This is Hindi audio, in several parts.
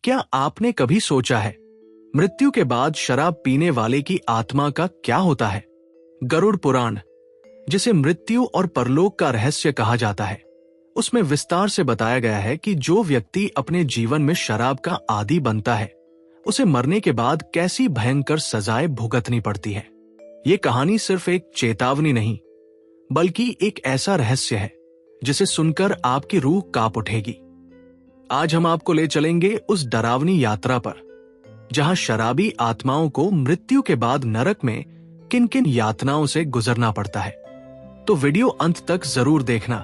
क्या आपने कभी सोचा है मृत्यु के बाद शराब पीने वाले की आत्मा का क्या होता है? गरुड़ पुराण, जिसे मृत्यु और परलोक का रहस्य कहा जाता है, उसमें विस्तार से बताया गया है कि जो व्यक्ति अपने जीवन में शराब का आदी बनता है, उसे मरने के बाद कैसी भयंकर सजाएं भुगतनी पड़ती है। ये कहानी सिर्फ एक चेतावनी नहीं, बल्कि एक ऐसा रहस्य है जिसे सुनकर आपकी रूह कांप उठेगी। आज हम आपको ले चलेंगे उस डरावनी यात्रा पर, जहां शराबी आत्माओं को मृत्यु के बाद नरक में किन किन यातनाओं से गुजरना पड़ता है। तो वीडियो अंत तक जरूर देखना,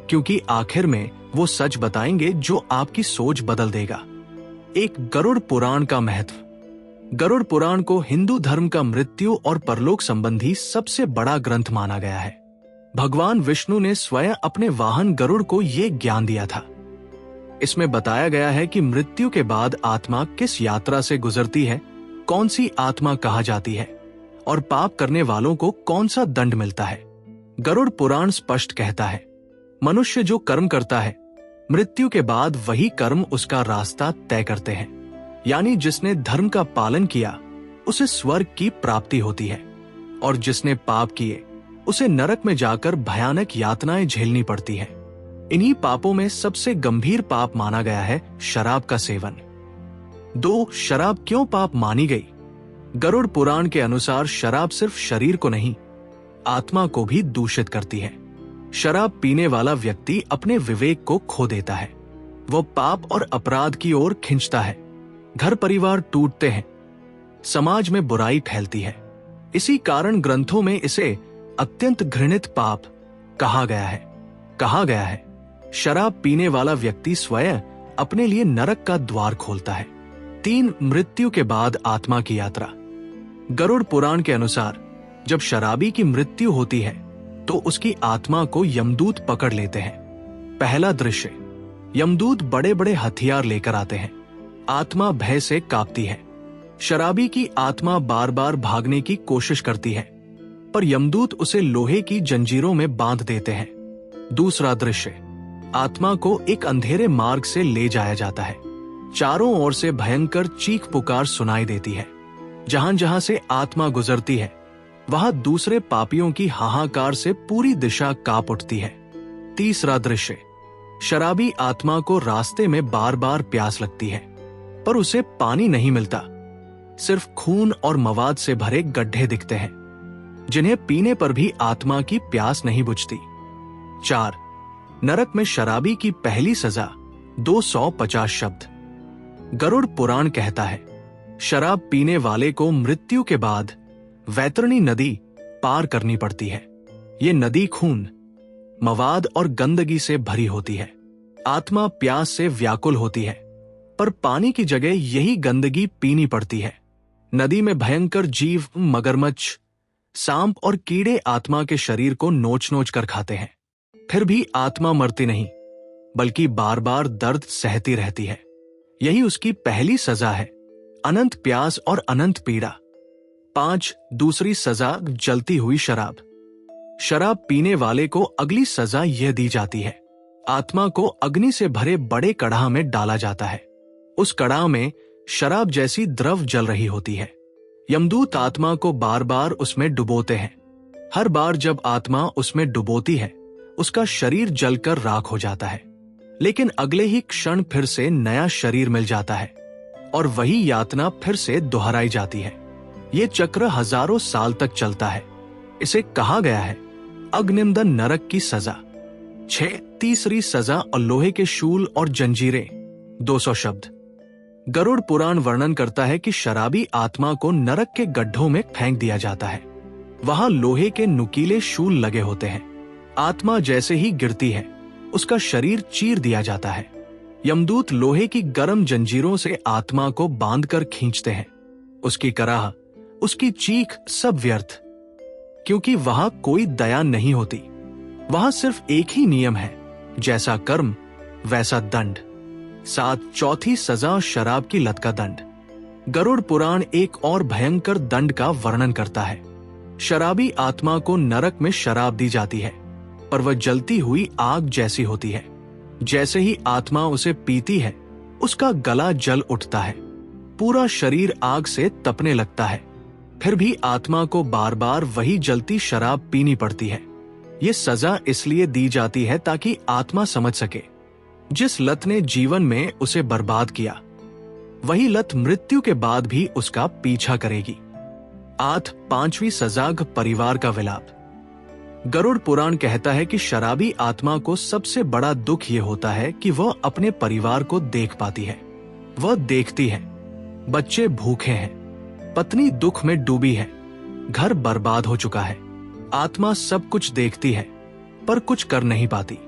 क्योंकि आखिर में वो सच बताएंगे जो आपकी सोच बदल देगा। एक गरुड़ पुराण का महत्व। गरुड़ पुराण को हिंदू धर्म का मृत्यु और परलोक संबंधी सबसे बड़ा ग्रंथ माना गया है। भगवान विष्णु ने स्वयं अपने वाहन गरुड़ को ये ज्ञान दिया था। इसमें बताया गया है कि मृत्यु के बाद आत्मा किस यात्रा से गुजरती है, कौन सी आत्मा कहा जाती है और पाप करने वालों को कौन सा दंड मिलता है। गरुड़ पुराण स्पष्ट कहता है, मनुष्य जो कर्म करता है, मृत्यु के बाद वही कर्म उसका रास्ता तय करते हैं। यानी जिसने धर्म का पालन किया उसे स्वर्ग की प्राप्ति होती है, और जिसने पाप किए उसे नरक में जाकर भयानक यातनाएं झेलनी पड़ती है। इन्हीं पापों में सबसे गंभीर पाप माना गया है शराब का सेवन। 2. शराब क्यों पाप मानी गई? गरुड़ पुराण के अनुसार शराब सिर्फ शरीर को नहीं, आत्मा को भी दूषित करती है। शराब पीने वाला व्यक्ति अपने विवेक को खो देता है। वो पाप और अपराध की ओर खिंचता है। घर परिवार टूटते हैं, समाज में बुराई फैलती है। इसी कारण ग्रंथों में इसे अत्यंत घृणित पाप कहा गया है। शराब पीने वाला व्यक्ति स्वयं अपने लिए नरक का द्वार खोलता है। 3. मृत्यु के बाद आत्मा की यात्रा। गरुड़ पुराण के अनुसार जब शराबी की मृत्यु होती है तो उसकी आत्मा को यमदूत पकड़ लेते हैं। पहला दृश्य, यमदूत बड़े बड़े हथियार लेकर आते हैं। आत्मा भय से कांपती है। शराबी की आत्मा बार बार भागने की कोशिश करती है, पर यमदूत उसे लोहे की जंजीरों में बांध देते हैं। दूसरा दृश्य, आत्मा को एक अंधेरे मार्ग से ले जाया जाता है। चारों ओर से भयंकर चीख पुकार सुनाई देती है। जहां जहां से आत्मा गुजरती है, वहां दूसरे पापियों की हाहाकार से पूरी दिशा कांप उठती है। तीसरा दृश्य, शराबी आत्मा को रास्ते में बार बार प्यास लगती है, पर उसे पानी नहीं मिलता। सिर्फ खून और मवाद से भरे गड्ढे दिखते हैं, जिन्हें पीने पर भी आत्मा की प्यास नहीं बुझती। 4. नरक में शराबी की पहली सजा 250 शब्द। गरुड़ पुराण कहता है, शराब पीने वाले को मृत्यु के बाद वैतरणी नदी पार करनी पड़ती है। ये नदी खून, मवाद और गंदगी से भरी होती है। आत्मा प्यास से व्याकुल होती है, पर पानी की जगह यही गंदगी पीनी पड़ती है। नदी में भयंकर जीव, मगरमच्छ, सांप और कीड़े आत्मा के शरीर को नोच नोच कर खाते हैं। फिर भी आत्मा मरती नहीं, बल्कि बार बार दर्द सहती रहती है। यही उसकी पहली सजा है, अनंत प्यास और अनंत पीड़ा। 5. दूसरी सजा, जलती हुई शराब। शराब पीने वाले को अगली सजा यह दी जाती है, आत्मा को अग्नि से भरे बड़े कड़ाह में डाला जाता है। उस कड़ाह में शराब जैसी द्रव जल रही होती है। यमदूत आत्मा को बार बार उसमें डुबोते हैं। हर बार जब आत्मा उसमें डुबोती है, उसका शरीर जलकर राख हो जाता है, लेकिन अगले ही क्षण फिर से नया शरीर मिल जाता है और वही यातना फिर से दोहराई जाती है। ये चक्र हजारों साल तक चलता है। इसे कहा गया है अग्निंदन नरक की सजा। 6. तीसरी सजा और लोहे के शूल और जंजीरें 200 शब्द। गरुड़ पुराण वर्णन करता है कि शराबी आत्मा को नरक के गड्ढों में फेंक दिया जाता है। वहां लोहे के नुकीले शूल लगे होते हैं। आत्मा जैसे ही गिरती है, उसका शरीर चीर दिया जाता है। यमदूत लोहे की गर्म जंजीरों से आत्मा को बांधकर खींचते हैं। उसकी कराह, उसकी चीख सब व्यर्थ, क्योंकि वहां कोई दया नहीं होती। वहां सिर्फ एक ही नियम है, जैसा कर्म वैसा दंड। 7. चौथी सजा, शराब की लत का दंड। गरुड़ पुराण एक और भयंकर दंड का वर्णन करता है। शराबी आत्मा को नरक में शराब दी जाती है, पर वह जलती हुई आग जैसी होती है। जैसे ही आत्मा उसे पीती है, उसका गला जल उठता है, पूरा शरीर आग से तपने लगता है। फिर भी आत्मा को बार बार वही जलती शराब पीनी पड़ती है। ये सजा इसलिए दी जाती है ताकि आत्मा समझ सके, जिस लत ने जीवन में उसे बर्बाद किया, वही लत मृत्यु के बाद भी उसका पीछा करेगी। 8, 5वीं सजा, परिवार का विलाप। गरुड़ पुराण कहता है कि शराबी आत्मा को सबसे बड़ा दुख यह होता है कि वह अपने परिवार को देख पाती है। वह देखती है बच्चे भूखे हैं, पत्नी दुख में डूबी है, घर बर्बाद हो चुका है। आत्मा सब कुछ देखती है पर कुछ कर नहीं पाती।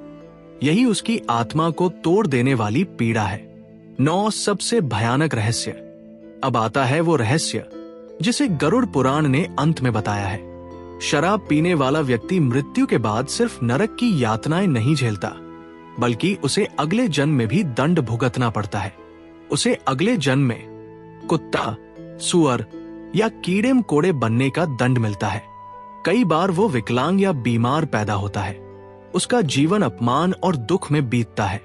यही उसकी आत्मा को तोड़ देने वाली पीड़ा है। 9, सबसे भयानक रहस्य। अब आता है वो रहस्य जिसे गरुड़ पुराण ने अंत में बताया है। शराब पीने वाला व्यक्ति मृत्यु के बाद सिर्फ नरक की यातनाएं नहीं झेलता, बल्कि उसे अगले जन्म में भी दंड भुगतना पड़ता है। उसे अगले जन्म में कुत्ता, सुअर या कीड़े मकोड़े बनने का दंड मिलता है। कई बार वो विकलांग या बीमार पैदा होता है। उसका जीवन अपमान और दुख में बीतता है।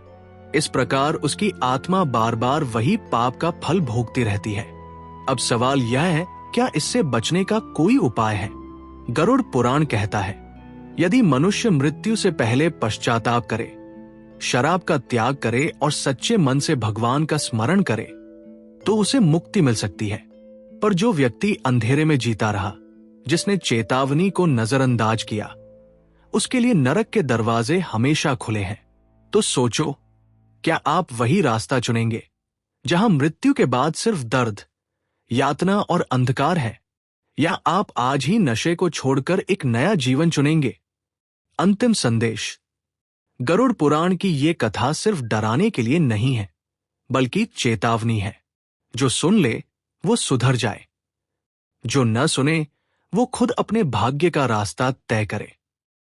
इस प्रकार उसकी आत्मा बार बार वही पाप का फल भोगती रहती है। अब सवाल यह है, क्या इससे बचने का कोई उपाय है? गरुड़ पुराण कहता है, यदि मनुष्य मृत्यु से पहले पश्चाताप करे, शराब का त्याग करे और सच्चे मन से भगवान का स्मरण करे, तो उसे मुक्ति मिल सकती है। पर जो व्यक्ति अंधेरे में जीता रहा, जिसने चेतावनी को नजरअंदाज किया, उसके लिए नरक के दरवाजे हमेशा खुले हैं। तो सोचो, क्या आप वही रास्ता चुनेंगे जहां मृत्यु के बाद सिर्फ दर्द, यातना और अंधकार है, या आप आज ही नशे को छोड़कर एक नया जीवन चुनेंगे? अंतिम संदेश। गरुड़ पुराण की ये कथा सिर्फ डराने के लिए नहीं है, बल्कि चेतावनी है। जो सुन ले वो सुधर जाए, जो न सुने वो खुद अपने भाग्य का रास्ता तय करे।